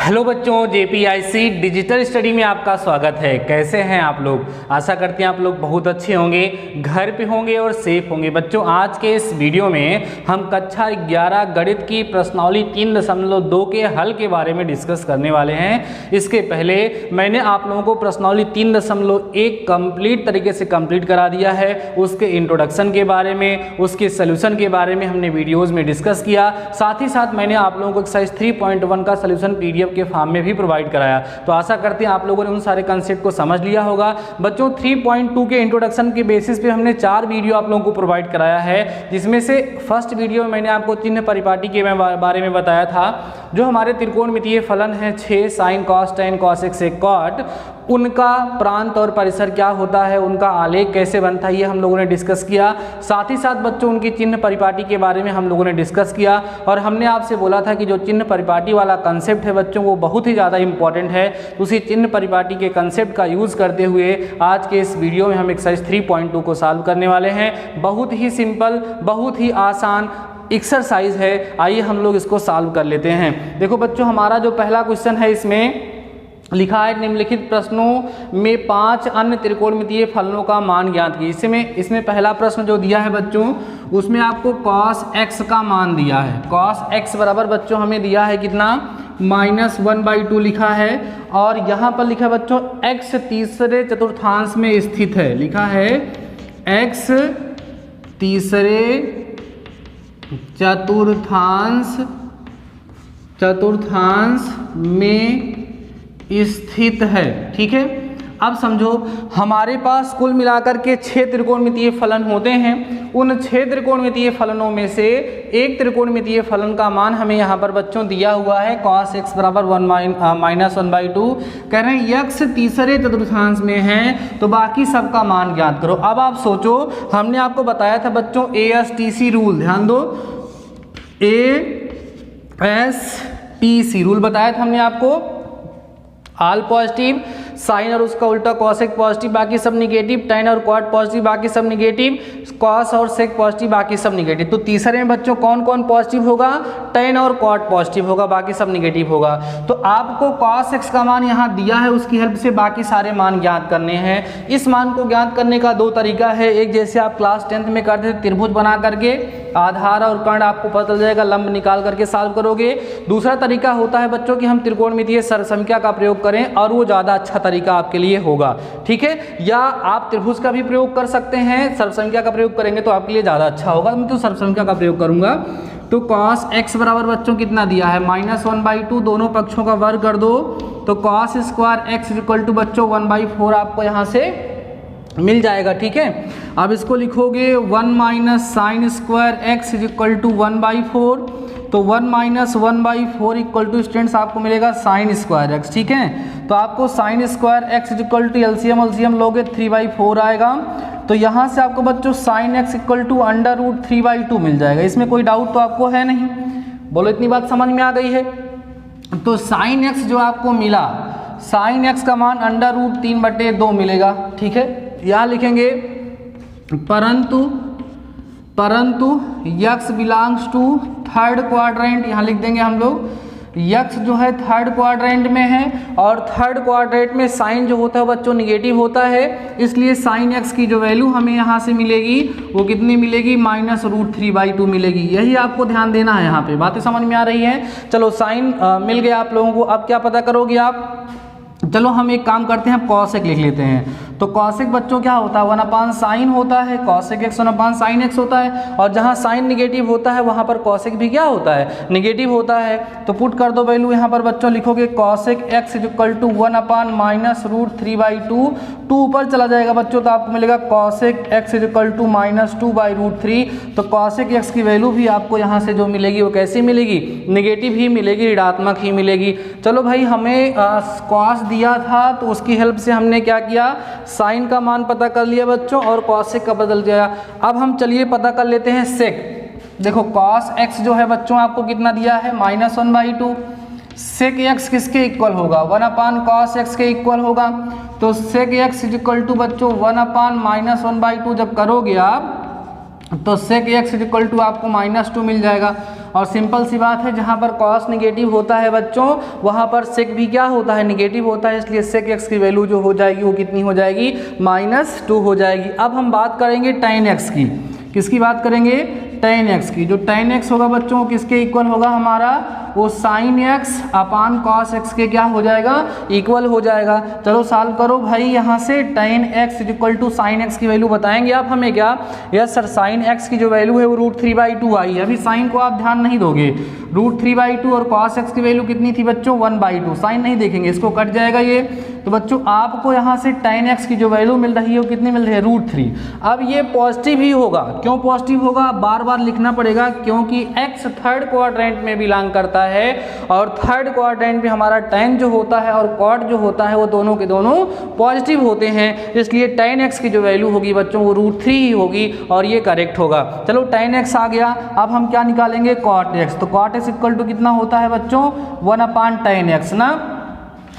Hello बच्चों, जेपीआईसी digital study में आपका स्वागत है। कैसे हैं आप लोग? आशा करते हैं आप लोग बहुत अच्छे होंगे, घर पे होंगे और सेफ होंगे। बच्चों, आज के इस वीडियो में हम कक्षा 11 गणित की प्रश्नावली 3.2 के हल के बारे में डिस्कस करने वाले हैं। इसके पहले मैंने आप लोगों को प्रश्नावली 3.1 कंप्लीट तरीके से कंप्लीट करा दिया है। उसके इंट्रोडक्शन के बारे में, उसके सोल्यूशन के बारे में हमने वीडियोज़ में डिस्कस किया। साथ ही साथ मैंने आप लोगों को एक्सरसाइज 3.1 का सोल्यूशन पीडीएफ के फॉर्म में भी प्रोवाइड कराया। तो आशा करते हैं आप लोगों ने उन सारे कंसेप्ट को समझ लिया होगा। बच्चों, 3.2 के इंट्रोडक्शन के बेसिस पे हमने 4 वीडियो आप लोगों को प्रोवाइड कराया है, जिसमें से फर्स्ट वीडियो में मैंने आपको चिन्ह परिपाटी के बारे में बताया था। जो हमारे त्रिकोणमितीय फलन है 6 sin cos tan cos x sec cot, उनका प्रांत और परिसर क्या होता है, उनका आलेख कैसे बनता है, ये हम लोगों ने डिस्कस किया। साथ ही साथ बच्चों उनकी चिन्ह परिपाटी के बारे में हम लोगों ने डिस्कस किया। और हमने आपसे बोला था कि जो चिन्ह परिपाटी वाला कंसेप्ट है बच्चों, वो बहुत ही ज़्यादा इंपॉर्टेंट है। उसी चिन्ह परिपाटी के कंसेप्ट का यूज़ करते हुए आज के इस वीडियो में हम एक्सरसाइज 3.2 को सॉल्व करने वाले हैं। बहुत ही सिंपल, बहुत ही आसान एक्सरसाइज है। आइए हम लोग इसको सॉल्व कर लेते हैं। देखो बच्चों, हमारा जो पहला क्वेश्चन है इसमें लिखा है निम्नलिखित प्रश्नों में 5 अन्य त्रिकोणमितीय फलनों का मान ज्ञात कीजिए। इसमें पहला प्रश्न जो दिया है बच्चों, उसमें आपको cos x का मान दिया है। cos x बराबर बच्चों हमें दिया है कितना, -1/2 लिखा है। और यहाँ पर लिखा है बच्चों x तीसरे चतुर्थांश में स्थित है। लिखा है x तीसरे चतुर्थांश में स्थित है। ठीक है, अब समझो हमारे पास कुल मिलाकर के 6 त्रिकोणमितीय फलन होते हैं। उन 6 त्रिकोणमितीय फलनों में से एक त्रिकोणमितीय फलन का मान हमें यहाँ पर बच्चों दिया हुआ है cos x बराबर -1/2। कह रहे हैं x तीसरे चतुर्थांश में है तो बाकी सबका मान ज्ञात करो। अब आप सोचो, हमने आपको बताया था बच्चों ASTC रूल, ध्यान दो, ASTC रूल बताया था हमने आपको। ऑल पॉजिटिव, साइन और उसका उल्टा कॉसेक पॉजिटिव, बाकी सब निगेटिव, tan और क्वाड पॉजिटिव, बाकी सब निगेटिव, कॉस और सेक पॉजिटिव, बाकी सब निगेटिव। तो तीसरे में बच्चों कौन कौन पॉजिटिव होगा, tan और क्वाड पॉजिटिव होगा, बाकी सब निगेटिव होगा। तो आपको cos x का मान यहाँ दिया है, उसकी हेल्प से बाकी सारे मान ज्ञात करने हैं। इस मान को ज्ञात करने का 2 तरीका है। एक जैसे आप क्लास 10th में करते थे, त्रिभुज बना करके आधार और कर्ण आपको पता चल जाएगा, लंब निकाल करके सॉल्व करोगे। दूसरा तरीका होता है बच्चों कि हम त्रिकोणमितीय सरसंख्या का प्रयोग करें, और वो ज़्यादा अच्छा तरीका आपके लिए होगा। ठीक है, या आप त्रिभुज का भी प्रयोग कर सकते हैं, सरसंख्या का प्रयोग करेंगे तो आपके लिए ज़्यादा अच्छा होगा। मैं तो सरसंख्या का प्रयोग करूंगा। तो cos x बराबर बच्चों कितना दिया है, -1/2, दोनों पक्षों का वर्ग कर दो तो cos square x equal to बच्चों 1/4 आपको यहाँ से मिल जाएगा। ठीक है, अब इसको लिखोगे 1 - sin square x equal to 1/4। तो 1 - 1/4 इक्वल टू स्टूडेंट्स आपको मिलेगा sin स्क्वायर x। ठीक है, तो आपको sin square x equal to LCM लोगे 3/4 आएगा। तो यहाँ से आपको बच्चों sin x इक्वल टू √3/2 मिल जाएगा। इसमें कोई डाउट तो आपको है नहीं? बोलो, इतनी बात समझ में आ गई है? तो sin x जो आपको मिला, sin x का मान √3/2 मिलेगा। ठीक है, यहाँ लिखेंगे परंतु x belongs to third quadrant, यहाँ लिख देंगे हम लोग x जो है थर्ड क्वाड्रेंट में है, और थर्ड क्वाड्रेंट में साइन जो होता है बच्चों निगेटिव होता है। इसलिए sin x की जो वैल्यू हमें यहाँ से मिलेगी वो कितनी मिलेगी, -√3/2 मिलेगी। यही आपको ध्यान देना है, यहाँ पे बातें समझ में आ रही हैं? चलो, साइन मिल गया आप लोगों को। अब क्या पता करोगे आप? चलो हम एक काम करते हैं, कॉसेक लिख लेते हैं। तो कॉसेक बच्चों क्या होता है, 1/sin होता है, कॉसेक x 1/sin x होता है। और जहाँ साइन निगेटिव होता है वहाँ पर कॉसेक भी क्या होता है, निगेटिव होता है। तो पुट कर दो वैल्यू यहाँ पर बच्चों, लिखोगे कॉसेक x इक्वल टू 1/-√3/2। 2 ऊपर चला जाएगा बच्चों तो आपको मिलेगा कॉसेक x इक्वल टू -2/√3। तो कॉसेक x की वैल्यू भी आपको यहाँ से जो मिलेगी वो कैसी मिलेगी, निगेटिव ही मिलेगी, ऋणात्मक ही मिलेगी। चलो भाई, हमें कॉस दिया था तो उसकी हेल्प से हमने क्या किया, साइन का मान पता कर लिया बच्चों, और कॉसेक का बदल दिया। अब हम चलिए पता कर लेते हैं सेक। देखो cos x जो है बच्चों आपको कितना दिया है, -1/2। सेक x किसके इक्वल होगा, 1/cos x के इक्वल होगा। तो सेक x इक्वल टू बच्चों 1/-1/2 जब करोगे आप तो सेक x इक्वल टू आपको -2 मिल जाएगा। और सिंपल सी बात है, जहाँ पर कॉस निगेटिव होता है बच्चों वहाँ पर सेक भी क्या होता है, निगेटिव होता है, इसलिए सेक एक्स की वैल्यू जो हो जाएगी वो कितनी हो जाएगी, -2 हो जाएगी। अब हम बात करेंगे tan x की, किसकी बात करेंगे, tan x की। जो tan x होगा बच्चों किसके इक्वल होगा हमारा, वो sin x अपान cos x के क्या हो जाएगा, इक्वल हो जाएगा। चलो सॉल्व करो भाई, यहाँ से tan x equal to sin x की वैल्यू बताएंगे आप हमें क्या, यस सर sin x की जो वैल्यू है वो √3/2 आई है। अभी sin को आप ध्यान नहीं दोगे, √3/2 और cos x की वैल्यू कितनी थी बच्चों, 1/2। sin नहीं देखेंगे, इसको कट जाएगा ये। तो बच्चों आपको यहाँ से tan x की जो वैल्यू मिल रही है वो कितनी मिल रही है, √3। अब ये पॉजिटिव ही होगा, क्यों पॉजिटिव होगा, बार बार लिखना पड़ेगा, क्योंकि x थर्ड क्वाड्रेंट में बिलोंग करता है और थर्ड क्वाड्रेंट में हमारा tan जो होता है और cot जो होता है वो दोनों के दोनों पॉजिटिव होते हैं, इसलिए tan x की जो वैल्यू होगी बच्चों वो √3 ही होगी और ये करेक्ट होगा। चलो tan x आ गया, अब हम क्या निकालेंगे, cot x। तो cot x इक्वल टू कितना होता है बच्चों, 1/tan x ना,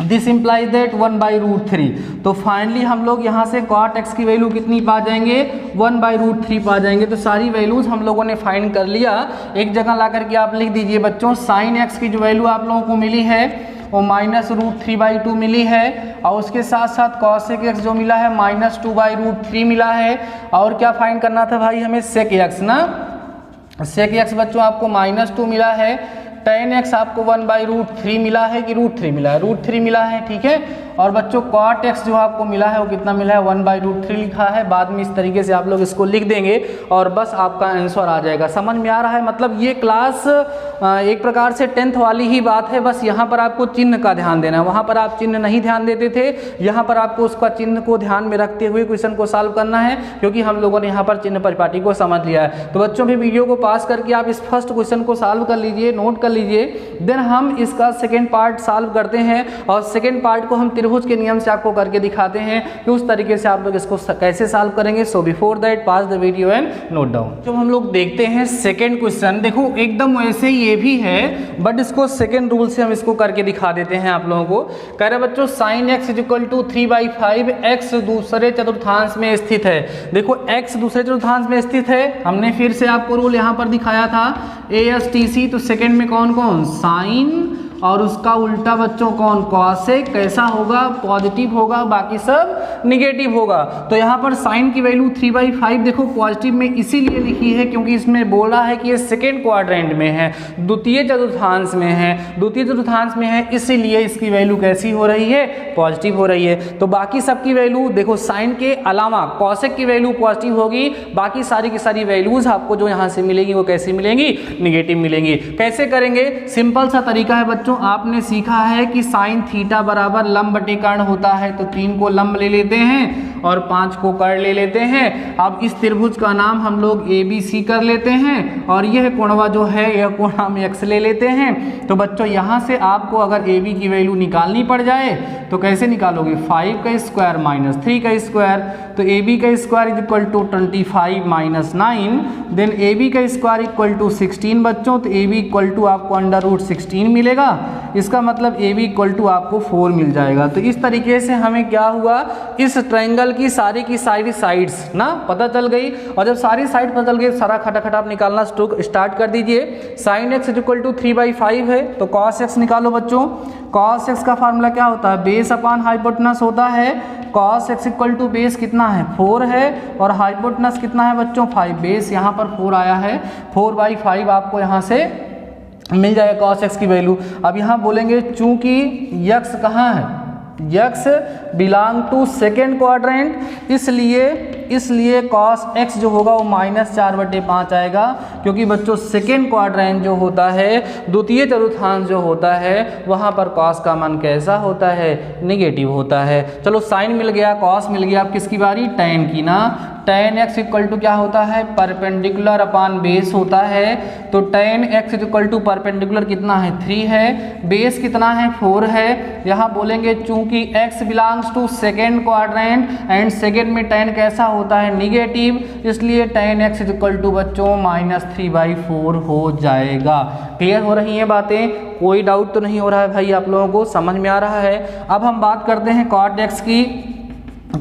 दिस इम्प्लाइज दैट 1/√3। तो फाइनली हम लोग यहाँ से cot x की वैल्यू कितनी पा जाएंगे, 1/√3 पा जाएंगे। तो सारी वैल्यूज हम लोगों ने फाइंड कर लिया, एक जगह ला करके आप लिख दीजिए बच्चों, sin x की जो वैल्यू आप लोगों को मिली है वो -√3/2 मिली है, और उसके साथ साथ cos x जो मिला है -2/√3 मिला है। और क्या फाइंड करना था भाई हमें, sec x ना, sec x बच्चों आपको -2 मिला है, tan x आपको 1/√3 मिला है कि √3 मिला है, √3 मिला है, ठीक है। और बच्चों cot x जो आपको मिला है वो कितना मिला है, 1/√3 लिखा है। बाद में इस तरीके से आप लोग इसको लिख देंगे और बस आपका आंसर आ जाएगा। समझ में आ रहा है, मतलब ये क्लास एक प्रकार से 10th वाली ही बात है, बस यहाँ पर आपको चिन्ह का ध्यान देना है, वहाँ पर आप चिन्ह नहीं ध्यान देते थे, यहाँ पर आपको उसका चिन्ह को ध्यान में रखते हुए क्वेश्चन को सॉल्व करना है, क्योंकि हम लोगों ने यहाँ पर चिन्ह परिपाटी को समझ लिया है। तो बच्चों भी वीडियो को पास करके आप इस फर्स्ट क्वेश्चन को सॉल्व कर लीजिए, नोट कर लीजिए, देन हम इसका सेकेंड पार्ट सॉल्व करते हैं और सेकेंड पार्ट को हम त्रिभुज के नियम से आपको करके दिखाते हैं कि उस तरीके से आप लोग इसको कैसे सॉल्व करेंगे। So before that pass the video and note down. जब हम लोग देखते हैं सेकेंड क्वेश्चन, देखो एकदम वैसे ये भी है बट इसको सेकेंड रूल से हम इसको करके दिखा देते हैं आप लोगों को। कह रहे बच्चों sin x equal to 3/5, x दूसरे चतुर्थांश में स्थित है। देखो x दूसरे चतुर्थांश में स्थित है, हमने फिर से आपको रूल यहाँ पर दिखाया था ASTC। तो सेकेंड में कौन कौन, साइन और उसका उल्टा बच्चों कौन, कॉसेक। कैसा होगा, पॉजिटिव होगा, बाकी सब निगेटिव होगा। तो यहाँ पर साइन की वैल्यू 3/5 देखो पॉजिटिव में इसीलिए लिखी है क्योंकि इसमें बोला है कि ये सेकेंड क्वाड्रेंट में है, द्वितीय चतुर्थांश में है, द्वितीय चतुर्थांश में है, इसीलिए इसकी वैल्यू कैसी हो रही है, पॉजिटिव हो रही है। तो बाकी सबकी वैल्यू देखो, साइन के अलावा कॉसेक की वैल्यू पॉजिटिव होगी, बाकी सारी की सारी वैल्यूज आपको जो यहाँ से मिलेगी वो कैसी मिलेंगी, निगेटिव मिलेंगी। कैसे करेंगे, सिंपल सा तरीका है बच्चों, आपने सीखा है कि साइन थीटा बराबर लंब बटे कर्ण होता है। तो 3 को लंब ले लेते हैं और 5 को कर्ण ले लेते हैं। अब इस त्रिभुज का नाम हम लोग ABC कर लेते हैं और यह कोणवा जो है यह कोण हम x ले लेते हैं। तो बच्चों यहाँ से आपको अगर AB की वैल्यू निकालनी पड़ जाए तो कैसे निकालोगे, 5 का स्क्वायर माइनस 3 का स्क्वायर। तो AB का square is equal to 25 minus 9, then AB का स्क्वायर इक्वल टू 16 बच्चों। तो AB इक्वल टू आपको √16 मिलेगा, इसका मतलब AB इक्वल टू आपको 4 मिल जाएगा। तो इस तरीके से हमें क्या हुआ, इस ट्रायंगल की सारी साइड्स ना पता चल गई। और जब सारी साइड पता चल गई, सारा खटाखट आप निकालना स्टार्ट कर दीजिए। साइन x इक्वल टू 3/5 है तो cos x निकालो बच्चों। cos x का फार्मूला क्या होता है, बेस अपान हाइपोटेनस होता है। cos x equal to base कितना है, 4 है, और हाइपोटेनस कितना है बच्चों, 5। बेस यहाँ पर 4 आया है, 4/5 आपको यहाँ से मिल जाएगा cos x की वैल्यू। अब यहाँ बोलेंगे चूंकि x कहाँ है, x belong to second quadrant, इसलिए cos x जो होगा वो -4/5 आएगा, क्योंकि बच्चों सेकेंड क्वाड्रेंट जो होता है, द्वितीय चतुर्थांश जो होता है, वहाँ पर cos का मान कैसा होता है, निगेटिव होता है। चलो साइन मिल गया, cos मिल गया, अब किसकी बारी, tan की ना। tan x इक्वल टू क्या होता है, परपेंडिकुलर अपान बेस होता है। तो tan x equal to perpendicular कितना है, 3 है, बेस कितना है, 4 है। यहाँ बोलेंगे चूंकि x belongs to second quadrant and second में tan कैसा होता है, निगेटिव, इसलिए tan x इक्वल टू बच्चों -3/4 हो जाएगा। क्लियर हो रही हैं बातें, कोई डाउट तो नहीं हो रहा है भाई, आप लोगों को समझ में आ रहा है। अब हम बात करते हैं cot x की।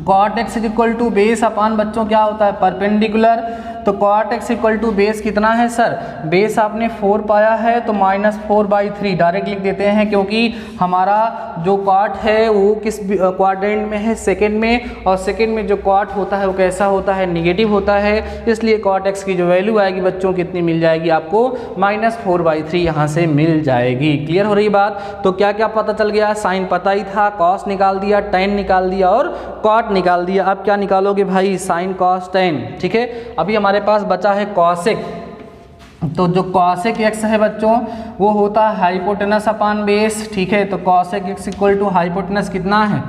cot x equal to base upon बच्चों क्या होता है, परपेंडिकुलर। तो cot x equal to base कितना है सर, बेस आपने 4 पाया है तो -4/3 डायरेक्ट लिख देते हैं, क्योंकि हमारा जो cot है वो किस क्वाड्रेंट में है, सेकेंड में, और सेकेंड में जो cot होता है वो कैसा होता है, निगेटिव होता है। इसलिए cot x की जो वैल्यू आएगी बच्चों कितनी मिल जाएगी आपको, -4/3 यहाँ से मिल जाएगी। क्लियर हो रही बात। तो क्या क्या पता चल गया, साइन पता ही था, cos निकाल दिया, tan निकाल दिया और cot निकाल दिया। अब क्या निकालोगे भाई, साइन cos tan। ठीक है, अभी हमारे पास बचा है cosec। तो जो cosec x है बच्चों वो होता है हाइपोटेनस अपान बेस। ठीक है, तो cosec x equal to hypotenuse कितना है,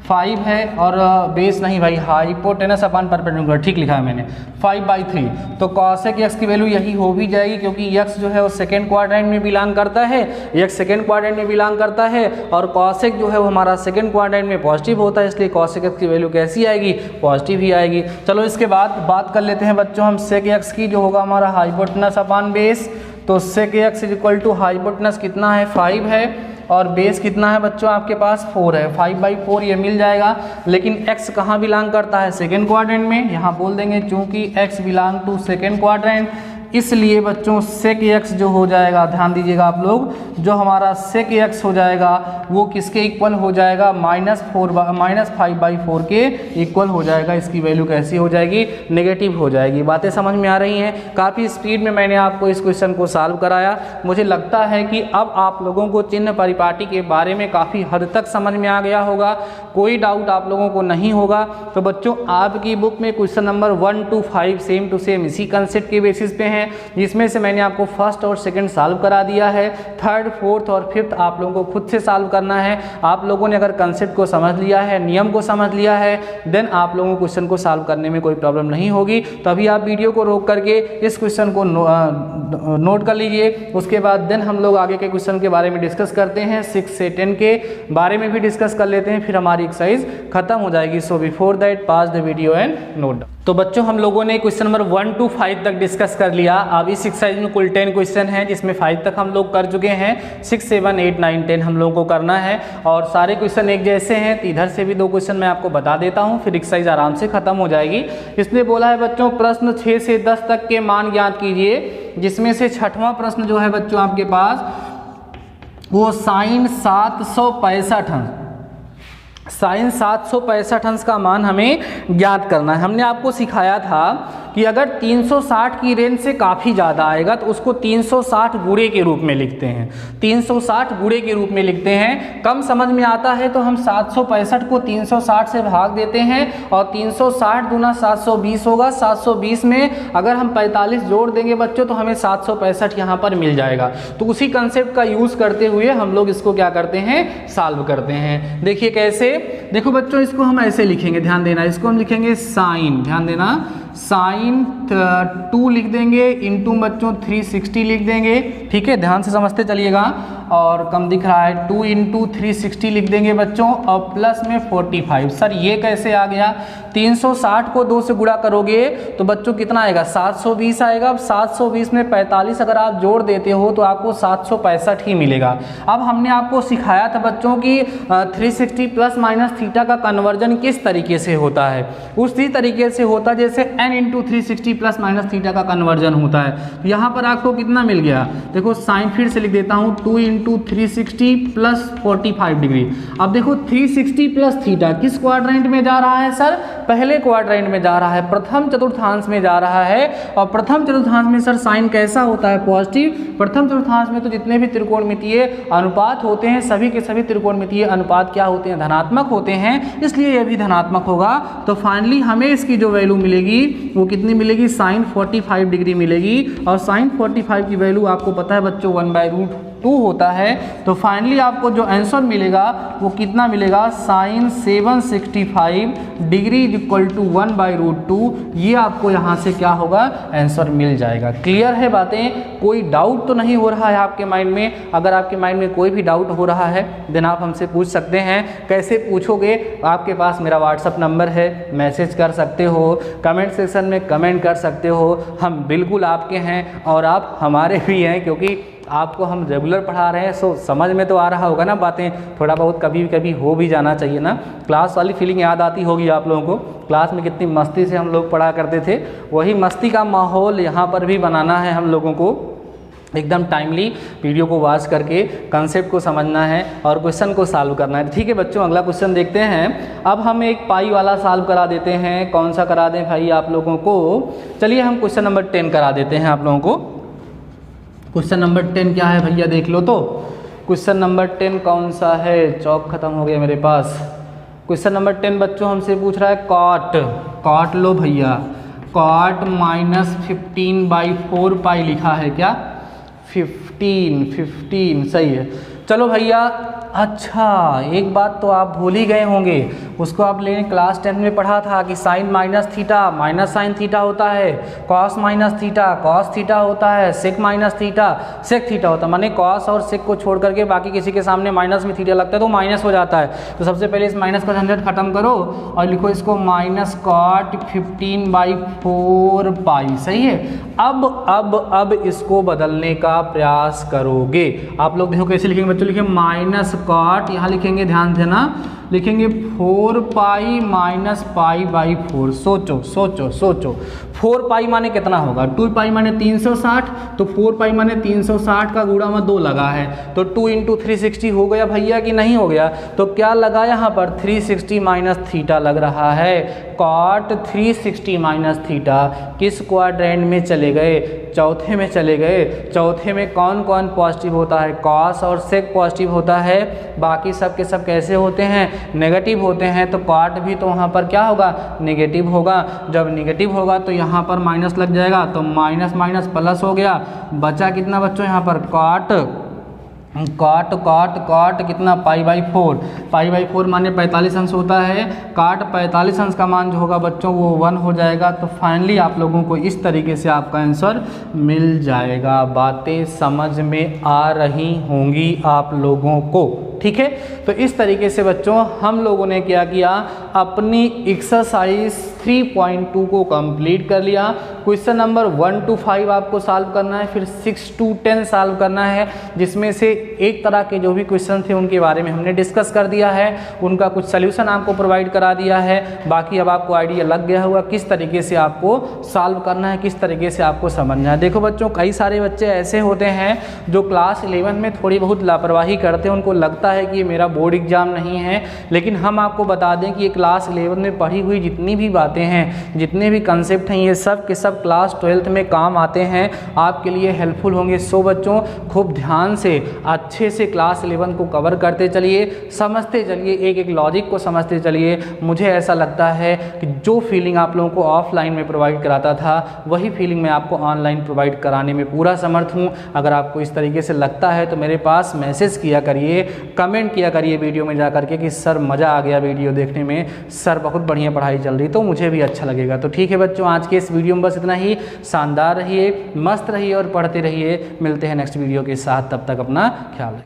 5 है, और बेस नहीं भाई, हाइपोटेनस अपान परपेंडिकुलर, ठीक लिखा है मैंने, 5/3। तो cosec x की वैल्यू यही हो भी जाएगी, क्योंकि x जो है वो सेकेंड क्वाड्रेंट में बिलोंग करता है, x सेकेंड क्वाड्रेंट में बिलोंग करता है, और cosec जो है वो हमारा सेकेंड क्वाड्रेंट में पॉजिटिव होता है, इसलिए cosec x की वैल्यू कैसी आएगी, पॉजिटिव ही आएगी। चलो इसके बाद बात कर लेते हैं बच्चों हम sec x की, जो होगा हमारा हाइपोटेनस अपान बेस। तो sec x equal to hypotenuse कितना है, 5 है, और बेस कितना है बच्चों आपके पास 4 है, 5/4 ये मिल जाएगा। लेकिन x कहाँ बिलोंग करता है, सेकेंड क्वाड्रेंट में, यहाँ बोल देंगे चूंकि x belong to second quadrant, इसलिए बच्चों sec x जो हो जाएगा, ध्यान दीजिएगा आप लोग, जो हमारा sec x हो जाएगा वो किसके इक्वल हो जाएगा, -5/4 के इक्वल हो जाएगा। इसकी वैल्यू कैसी हो जाएगी, नेगेटिव हो जाएगी। बातें समझ में आ रही हैं। काफ़ी स्पीड में मैंने आपको इस क्वेश्चन को सॉल्व कराया। मुझे लगता है कि अब आप लोगों को चिन्ह परिपाटी के बारे में काफ़ी हद तक समझ में आ गया होगा, कोई डाउट आप लोगों को नहीं होगा। तो बच्चों आपकी बुक में question number 1 to 5 same to same इसी कंसेप्ट के बेसिस पे हैं, जिसमें से मैंने आपको फर्स्ट और सेकंड सॉल्व करा दिया है। थर्ड, फोर्थ और फिफ्थ आप लोगों को खुद से सॉल्व करना है। आप लोगों ने अगर कंसेप्ट को समझ लिया है, नियम को समझ लिया है, देन आप लोगों को क्वेश्चन को सॉल्व करने में कोई प्रॉब्लम नहीं होगी। तो अभी आप वीडियो को रोक करके इस क्वेश्चन को नोट कर लीजिए। उसके बाद देन हम लोग आगे के क्वेश्चन के बारे में डिस्कस करते हैं, 6 से 10 के बारे में भी डिस्कस कर लेते हैं, फिर हमारी एक्सरसाइज खत्म हो जाएगी। So before that pass the video and note. तो बच्चों हम लोगों ने क्वेश्चन नंबर 1 to 5 तक डिस्कस कर लिया। अब इस एक्सरसाइज में कुल 10 क्वेश्चन हैं, जिसमें 5 तक हम लोग कर चुके हैं, 6, 7, 8, 9, 10 हम लोगों को करना है, और सारे क्वेश्चन एक जैसे हैं। तो इधर से भी 2 क्वेश्चन मैं आपको बता देता हूं, फिर एक्सरसाइज आराम से खत्म हो जाएगी। इसलिए बोला है बच्चों प्रश्न 6 से 10 तक के मान ज्ञात कीजिए, जिसमें से 6वां प्रश्न जो है बच्चों आपके पास वो साइन 765 अंश, साइन 765 अंश का मान हमें ज्ञात करना है। हमने आपको सिखाया था कि अगर 360 की रेंज से काफ़ी ज़्यादा आएगा तो उसको 360 गुणे के रूप में लिखते हैं, 360 गुणे के रूप में लिखते हैं। कम समझ में आता है तो हम 765 को 360 से भाग देते हैं, और 360 दूना 720 होगा। 720 में अगर हम 45 जोड़ देंगे बच्चों तो हमें 765 यहाँ पर मिल जाएगा। तो उसी कंसेप्ट का यूज़ करते हुए हम लोग इसको क्या करते हैं, सॉल्व करते हैं। देखिए कैसे, देखो बच्चों इसको हम ऐसे लिखेंगे, ध्यान देना, इसको हम लिखेंगे साइन, ध्यान देना, साइन 2 लिख देंगे इंटू बच्चों 360 लिख देंगे। ठीक है, ध्यान से समझते चलिएगा, और कम दिख रहा है 2 इंटू 360 लिख देंगे बच्चों, और प्लस में 45। सर ये कैसे आ गया, 360 को 2 से गुणा करोगे तो बच्चों कितना आएगा, 720 आएगा। अब 720 में 45 अगर आप जोड़ देते हो तो आपको 765 ही मिलेगा। अब हमने आपको सिखाया था बच्चों की 360 प्लस माइनस थीटा का कन्वर्जन किस तरीके से होता है, उसी तरीके से होता है जैसे n into 360 plus minus theta का कन्वर्जन होता है। यहाँ पर आपको कितना मिल गया, देखो साइन फिर से लिख देता हूँ, 2 इंटू 360 प्लस 45 डिग्री। अब देखो 360 प्लस थीटा किस क्वाड्रेंट में जा रहा है सर, पहले क्वाड्रेंट में जा रहा है, प्रथम चतुर्थांश में जा रहा है। और प्रथम चतुर्थांश में सर साइन कैसा होता है, पॉजिटिव। प्रथम चतुर्थांश में तो जितने भी त्रिकोणमितीय अनुपात होते हैं सभी के सभी त्रिकोणमितीय अनुपात क्या होते हैं, धनात्मक होते हैं, इसलिए यह भी धनात्मक होगा। तो फाइनली हमें इसकी जो वैल्यू मिलेगी वो कितनी मिलेगी, साइन 45 डिग्री मिलेगी। और साइन 45 की वैल्यू आपको पता है बच्चों 1/√2 होता है। तो फाइनली आपको जो आंसर मिलेगा वो कितना मिलेगा, साइन 765 डिग्री इक्वल टू 1/√2। ये आपको यहाँ से क्या होगा, आंसर मिल जाएगा। क्लियर है बातें, कोई डाउट तो नहीं हो रहा है आपके माइंड में। अगर आपके माइंड में कोई भी डाउट हो रहा है देन आप हमसे पूछ सकते हैं। कैसे पूछोगे, आपके पास मेरा व्हाट्सअप नंबर है, मैसेज कर सकते हो, कमेंट सेक्शन में कमेंट कर सकते हो। हम बिल्कुल आपके हैं और आप हमारे भी हैं, क्योंकि आपको हम रेगुलर पढ़ा रहे हैं, सो समझ में तो आ रहा होगा ना बातें, थोड़ा बहुत कभी कभी हो भी जाना चाहिए ना। क्लास वाली फीलिंग याद आती होगी आप लोगों को, क्लास में कितनी मस्ती से हम लोग पढ़ा करते थे, वही मस्ती का माहौल यहाँ पर भी बनाना है हम लोगों को। एकदम टाइमली वीडियो को वॉच करके कंसेप्ट को समझना है और क्वेश्चन को सॉल्व करना है। ठीक है बच्चों, अगला क्वेश्चन देखते हैं। अब हम एक पाई वाला सॉल्व करा देते हैं। कौन सा करा दें भाई आप लोगों को? चलिए हम क्वेश्चन नंबर 10 करा देते हैं आप लोगों को। क्वेश्चन नंबर 10 क्या है भैया, देख लो तो। क्वेश्चन नंबर 10 कौन सा है? चौक खत्म हो गया मेरे पास। क्वेश्चन नंबर 10 बच्चों हमसे पूछ रहा है कॉट लो भैया, कॉट -15/4 पाई लिखा है क्या? 15 सही है। चलो भैया, अच्छा एक बात तो आप भूल ही गए होंगे, उसको आप लेने क्लास 10 में पढ़ा था कि sine minus theta minus sine theta होता है, cos minus theta cos theta होता है, sec minus theta sec theta होता है। माने कॉस और सेक को छोड़ करके बाकी किसी के सामने माइनस में थीटा लगता है तो माइनस हो जाता है। तो सबसे पहले इस माइनस का झंझट खत्म करो और लिखो इसको माइनस कॉट 15/4 पाई। सही है। अब इसको बदलने का प्रयास करोगे। आप लोग देखो कैसे लिखेंगे बच्चों, लिखेंगे माइनस कॉट, यहाँ लिखेंगे ध्यान देना, लिखेंगे 4 पाई माइनस पाई/4। सोचो 4 पाई माने कितना होगा? 2 पाई माने 360, तो 4 पाई माने 360 का गुणा में 2 लगा है, तो 2 × 360 हो गया भैया कि नहीं हो गया? तो क्या लगा यहाँ पर? 360 माइनस थीटा लग रहा है। कॉट 360 माइनस थीटा किस क्वाड्रेंट में चले गए? चौथे में चले गए। चौथे में कौन कौन पॉजिटिव होता है? कॉस और सेक पॉजिटिव होता है, बाकी सब के सब कैसे होते हैं? नेगेटिव होते हैं। तो कॉट भी तो वहाँ पर क्या होगा? नेगेटिव होगा। जब नेगेटिव होगा तो यहाँ पर माइनस लग जाएगा, तो माइनस माइनस प्लस हो गया। बचा कितना बच्चों यहाँ पर? कॉट कितना? पाई/4 माने 45 अंश होता है। कॉट 45 अंश का मान जो होगा बच्चों वो 1 हो जाएगा। तो फाइनली आप लोगों को इस तरीके से आपका आंसर मिल जाएगा। बातें समझ में आ रही होंगी आप लोगों को, ठीक है। तो इस तरीके से बच्चों हम लोगों ने क्या किया, अपनी एक्सरसाइज 3.2 को कंप्लीट कर लिया। क्वेश्चन नंबर 1 to 5 आपको सॉल्व करना है, फिर 6 to 10 सॉल्व करना है, जिसमें से एक तरह के जो भी क्वेश्चन थे उनके बारे में हमने डिस्कस कर दिया है, उनका कुछ सल्यूशन आपको प्रोवाइड करा दिया है। बाकी अब आपको आइडिया लग गया होगा किस तरीके से आपको सॉल्व करना है, किस तरीके से आपको समझना है। देखो बच्चों, कई सारे बच्चे ऐसे होते हैं जो क्लास 11 में थोड़ी बहुत लापरवाही करते हैं, उनको लगता है कि ये मेरा बोर्ड एग्जाम नहीं है, लेकिन हम आपको बता दें कि ये क्लास 11 में पढ़ी हुई जितनी भी बातें हैं, जितने भी कंसेप्ट हैं, ये सब के सब क्लास 12 में काम आते हैं, आपके लिए हेल्पफुल होंगे। सो बच्चों खूब ध्यान से अच्छे से क्लास 11 को कवर करते चलिए, समझते चलिए, एक एक लॉजिक को समझते चलिए। मुझे ऐसा लगता है कि जो फीलिंग आप लोगों को ऑफलाइन में प्रोवाइड कराता था वही फीलिंग मैं आपको ऑनलाइन प्रोवाइड कराने में पूरा समर्थ हूँ। अगर आपको इस तरीके से लगता है तो मेरे पास मैसेज किया करिए, कमेंट किया करिए वीडियो में जा करके कि सर मज़ा आ गया वीडियो देखने में, सर बहुत बढ़िया पढ़ाई चल रही, तो मुझे भी अच्छा लगेगा। तो ठीक है बच्चों, आज के इस वीडियो में बस इतना ही। शानदार रहिए, मस्त रहिए और पढ़ते रहिए। मिलते हैं नेक्स्ट वीडियो के साथ, तब तक अपना ख्याल रखिए।